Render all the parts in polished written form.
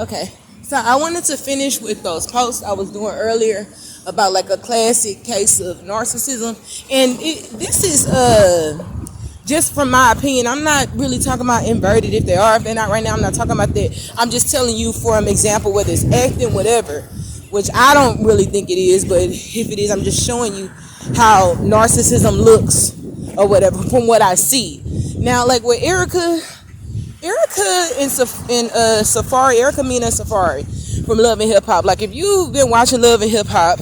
Okay. So I wanted to finish with those posts I was doing earlier about like a classic case of narcissism, and this is just from my opinion. I'm not really talking about inverted if they are, if they're not right now. I'm not talking about that. I'm just telling you from example whether it's acting, whatever, which I don't really think it is, but if it is, I'm just showing you how narcissism looks or whatever from what I see. Now, like with Erica and Safaree, Erica, Mena, and Safaree from Love and Hip Hop. Like if you've been watching Love and Hip Hop,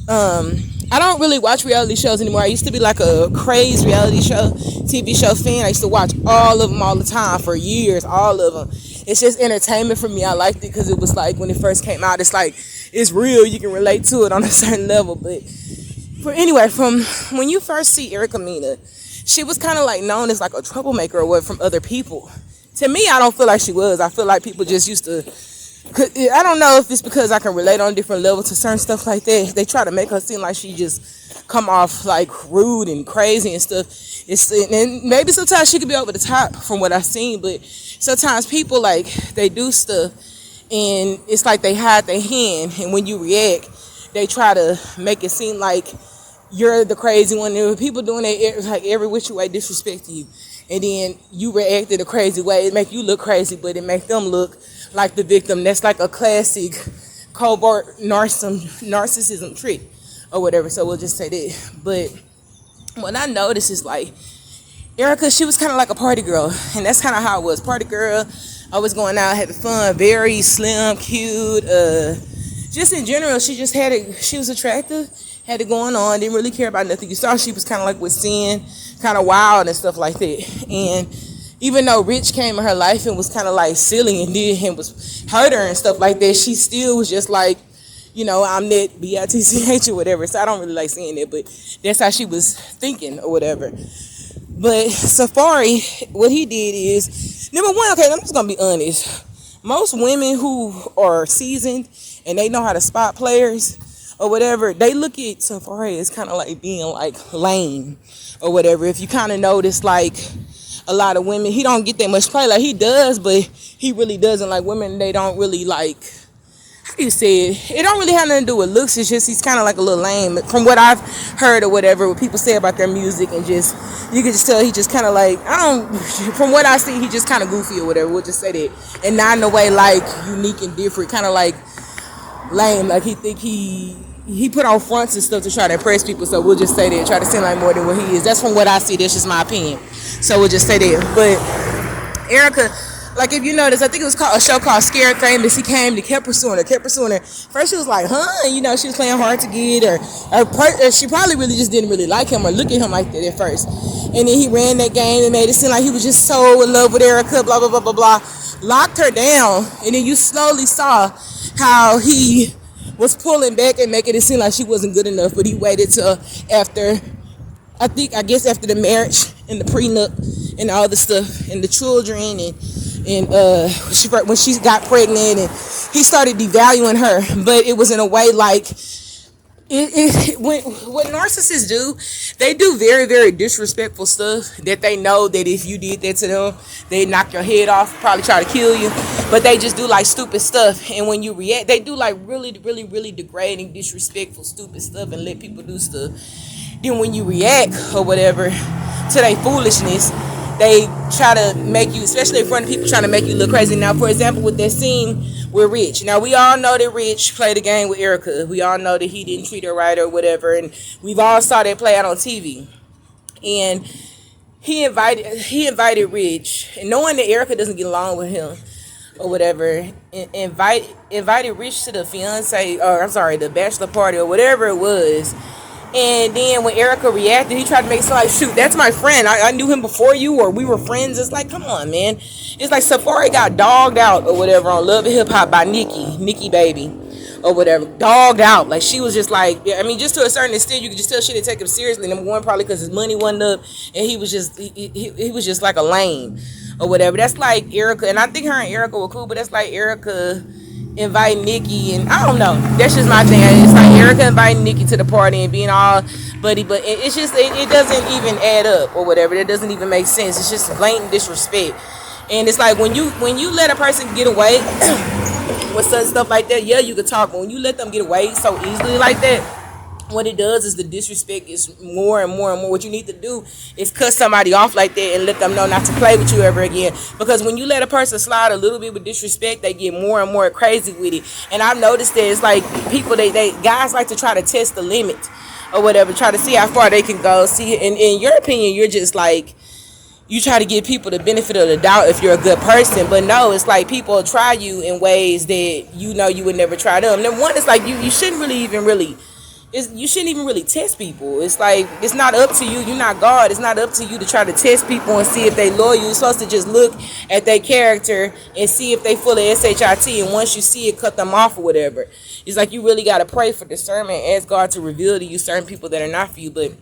I don't really watch reality shows anymore. I used to be like a crazed reality show, TV show fan. I used to watch all of them all the time for years, all of them. It's just entertainment for me. I liked it because it was like when it first came out, it's like it's real. You can relate to it on a certain level. But from when you first see Erica Mena, she was kind of like known as like a troublemaker or what from other people. To me, I don't feel like she was. I feel like people just used to. I don't know if it's because I can relate on a different level to certain stuff like that. They try to make her seem like she just come off like rude and crazy and stuff. And maybe sometimes she could be over the top from what I've seen, but sometimes people like they do stuff and it's like they hide their hand, and when you react, they try to make it seem like you're the crazy one. And people doing it like every which way disrespecting you, and then you react in a crazy way. It make you look crazy, but it make them look like the victim. That's like a classic covert narcissism trick or whatever. So we'll just say that. But what I noticed is like Erica, she was kind of like a party girl, and that's kind of how it was. Party girl, always going out, having fun, very slim, cute. Just in general, she just had it. She was attractive, had it going on, didn't really care about nothing. You saw she was kind of like with sin, kind of wild and stuff like that. And even though Rich came in her life and was kind of like silly and was hurt her and stuff like that, she still was just like, I'm that bitch or whatever. So I don't really like saying that, but that's how she was thinking or whatever. But Safaree, what he did is, number one, okay, I'm just gonna be honest. Most women who are seasoned and they know how to spot players or whatever, they look at Safaree as kind of like being like lame or whatever. If you kind of notice, like a lot of women, he don't get that much play. Like he does, but he really doesn't. Like women, they don't really like, how do you say it? It don't really have nothing to do with looks. It's just he's kind of like a little lame. From what I've heard or whatever, what people say about their music, and just you can just tell he just kind of like, from what I see, he just kind of goofy or whatever. We'll just say that, and not in a way like unique and different, kind of like lame. Like he think he put on fronts and stuff to try to impress people. So we'll just say that, try to seem like more than what he is. That's from what I see. That's just my opinion. So we'll just say that. But Erica, like if you notice, I think it was called a show called Scared Famous. He came to kept pursuing her. First she was like, she was playing hard to get, or she probably really just didn't really like him or look at him like that at first. And then he ran that game and made it seem like he was just so in love with Erica, blah, blah, blah, blah, blah. Locked her down, and then you slowly saw how he was pulling back and making it seem like she wasn't good enough, but he waited till after, I guess after the marriage and the prenup and all the stuff and the children and when she got pregnant, and he started devaluing her. But it was in a way like what narcissists do, they do very, very disrespectful stuff that they know that if you did that to them, they'd knock your head off, probably try to kill you. But they just do like stupid stuff, and when you react, they do like really, really, really degrading, disrespectful, stupid stuff, and let people do stuff. Then when you react or whatever to their foolishness, they try to make you, especially in front of people, trying to make you look crazy. Now, for example, with that scene with Rich. Now, we all know that Rich played a game with Erica. We all know that he didn't treat her right or whatever, and we've all saw that play out on TV. And he invited Rich, and knowing that Erica doesn't get along with him or whatever, invited Rich to the bachelor party or whatever it was. And then when Erica reacted, he tried to make it sound like, shoot, that's my friend. I knew him before you, or we were friends. It's like, come on, man. It's like Safaree got dogged out or whatever on Love and Hip Hop by Nikki Baby or whatever. Dogged out. Like, she was just like, just to a certain extent, you could just tell she didn't take him seriously. Number one, probably because his money wasn't up, and he was just like a lame or whatever. That's like Erica, and I think her and Erica were cool, but that's like Erica invite Nikki, and I don't know. That's just my thing. It's like Erica inviting Nikki to the party and being all buddy, but it's just it doesn't even add up or whatever. It doesn't even make sense. It's just blatant disrespect. And it's like when you let a person get away with such stuff like that, yeah, you could talk, but when you let them get away so easily like that, what it does is the disrespect is more and more and more. What you need to do is cut somebody off like that and let them know not to play with you ever again. Because when you let a person slide a little bit with disrespect, they get more and more crazy with it. And I've noticed that it's like people, they guys like to try to test the limit or whatever, try to see how far they can go. See, in your opinion, you're just like, you try to give people the benefit of the doubt if you're a good person, but no, it's like people try you in ways that you know you would never try them. And then one is like you shouldn't really even really, you shouldn't even really test people. It's like it's not up to you. You're not God. It's not up to you to try to test people and see if they loyal. You're supposed to just look at their character and see if they full of shit. And once you see it, cut them off or whatever. It's like you really got to pray for discernment, ask God to reveal to you certain people that are not for you. But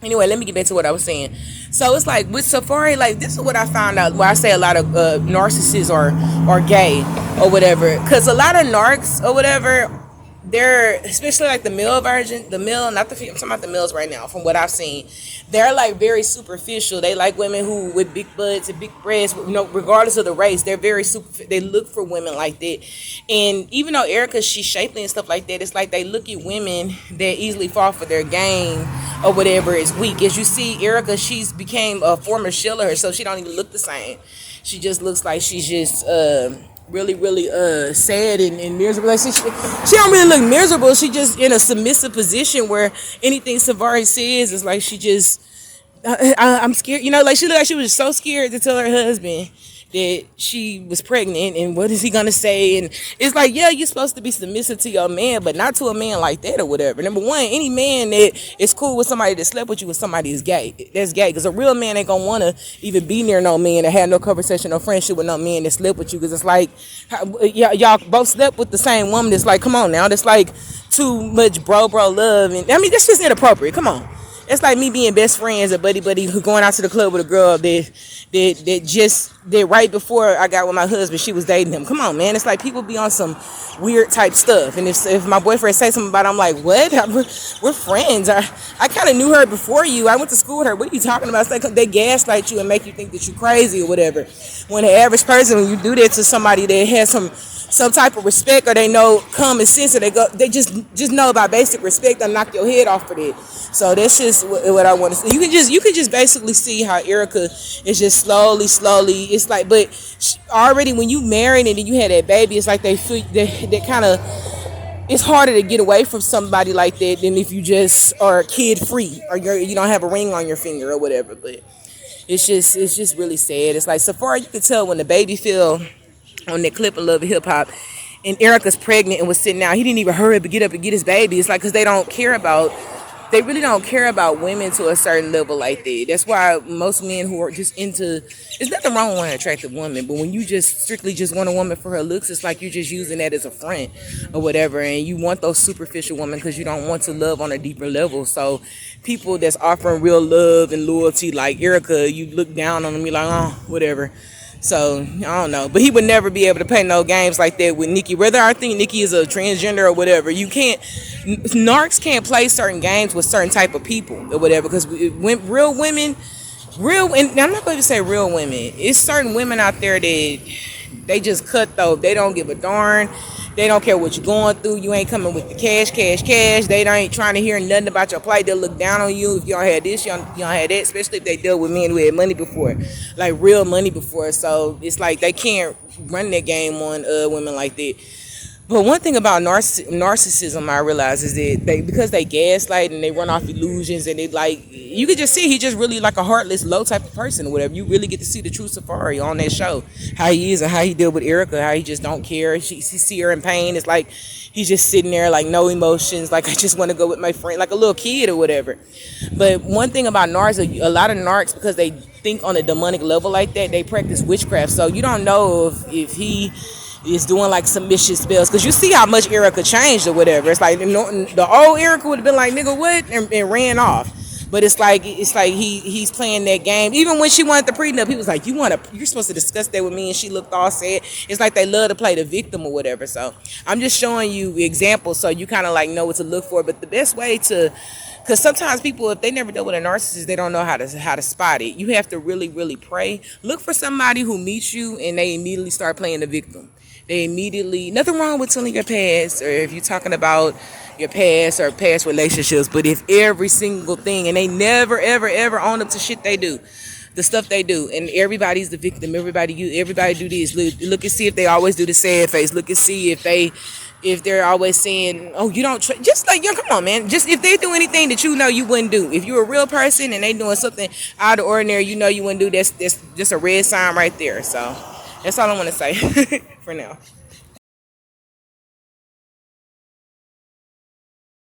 anyway, let me get back to what I was saying. So it's like with Safaree, like this is what I found out. Why I say a lot of narcissists are gay or whatever, because a lot of narcs or whatever, they're, especially like the male version, the male, not the female, I'm talking about the males right now. From what I've seen, they're like very superficial. They like women who with big butts and big breasts, you know, regardless of the race. They're very super. They look for women like that. And even though Erica, she's shapely and stuff like that, it's like they look at women that easily fall for their game or whatever is weak. As you see, Erica, she's became a former Sheila, so she don't even look the same. She just looks like she's just really sad and miserable. Like she don't really look miserable. She just in a submissive position where anything Safaree says is like she just I'm scared. You know, like she looked like she was so scared to tell her husband that she was pregnant and what is he gonna say. And it's like, yeah, you're supposed to be submissive to your man, but not to a man like that or whatever. Number one, any man that is cool with somebody that slept with you with somebody is gay. That's gay, because a real man ain't gonna want to even be near no man that had no conversation or friendship with no man that slept with you, because it's like y'all both slept with the same woman. It's like, come on now, that's like too much bro love. And I mean, that's just inappropriate. Come on. It's like me being best friends or buddy who going out to the club with a girl that right before I got with my husband, she was dating him. Come on, man. It's like people be on some weird type stuff. And if my boyfriend say something about it, I'm like, what? We're friends. I kind of knew her before you. I went to school with her. What are you talking about? It's like they gaslight you and make you think that you're crazy or whatever. When the average person, when you do that to somebody that has some type of respect, or they know common sense, or they just know about basic respect, they'll knock your head off for that. So that's just what I want to say. You can just basically see how Erica is just slowly. It's like, but already when you married and then you had that baby, it's like they kind of. It's harder to get away from somebody like that than if you just are kid free or you don't have a ring on your finger or whatever. But it's just really sad. It's like Safaree, you could tell when the baby fell on that clip of Love and Hip Hop, and Erica's pregnant and was sitting out. He didn't even hurry up and get up and get his baby. It's like, because they really don't care about women to a certain level like that. That's why most men who are just into, there's nothing wrong with an attractive woman, but when you just strictly just want a woman for her looks, it's like you're just using that as a front or whatever, and you want those superficial women because you don't want to love on a deeper level. So people that's offering real love and loyalty like Erica, you look down on them, you're like, oh, whatever. So I don't know, but he would never be able to play no games like that with Nikki. Whether I think Nikki is a transgender or whatever, you can't. Narcs can't play certain games with certain type of people or whatever, because real women, and I'm not going to say real women. It's certain women out there that they just cutthroat. They don't give a darn. They don't care what you're going through. You ain't coming with the cash. They ain't trying to hear nothing about your plight. They'll look down on you if you don't have this, you don't have that, especially if they deal with men who had money before, like real money before. So it's like they can't run their game on women like that. But one thing about narcissism I realize is that because they gaslight and they run off illusions, and they like, you could just see he just really like a heartless, low type of person or whatever. You really get to see the true Safaree on that show, how he is and how he deal with Erica, how he just don't care. She see her in pain. It's like he's just sitting there like no emotions, like I just want to go with my friend, like a little kid or whatever. But one thing about narcs, a lot of narcs, because they think on a demonic level like that, they practice witchcraft. So you don't know if he is doing like some vicious spells, because you see how much Erica changed or whatever. It's like the old Erica would have been like, nigga, what, and ran off. But it's like he's playing that game. Even when she wanted the prenup, he was like, you're supposed to discuss that with me, and she looked all sad. It's like they love to play the victim or whatever. So I'm just showing you examples so you kind of like know what to look for. But the best way to, because sometimes people, if they never dealt with a narcissist, they don't know how to spot it. You have to really pray. Look for somebody who meets you and they immediately start playing the victim. they immediately, nothing wrong with telling your past, or if you're talking about your past or past relationships, but if every single thing, and they never ever ever own up to shit they do, the stuff they do, and everybody's the victim, everybody do this, look and see if they always do the sad face, look and see if they're always saying, oh, you don't just like, yo, come on, man, just if they do anything that you know you wouldn't do, if you're a real person and they doing something out of the ordinary you know you wouldn't do, that's just a red sign right there. So that's all I want to say for now.